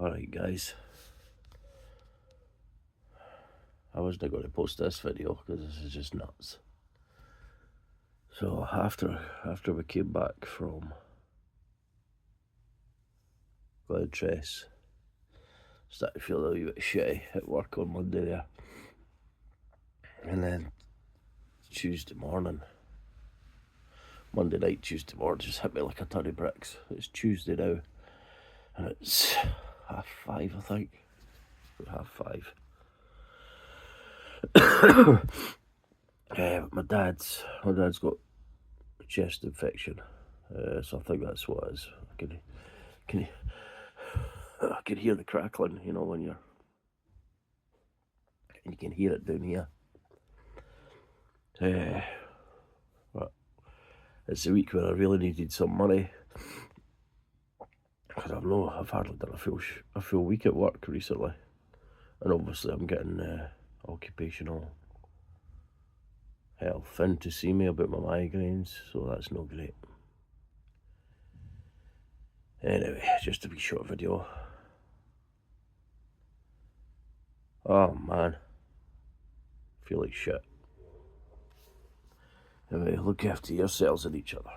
Alright guys, I wasn't going to post this video because this is just nuts. So after we came back from Glentress, started to feel a wee bit shitty at work on Monday there. And then Monday night, Tuesday morning, just hit me like a ton of bricks. It's Tuesday now, and it's 5:30, I think. 5:30. My dad's got a chest infection, so I think that's what it is. I can hear the crackling, you know, when and you can hear it down here. But it's a week where I really needed some money, because I've hardly done a full week at work recently, and obviously I'm getting occupational health in to see me about my migraines, so that's no great. Anyway, just a wee short video. Oh man, feel like shit. Anyway, look after yourselves and each other.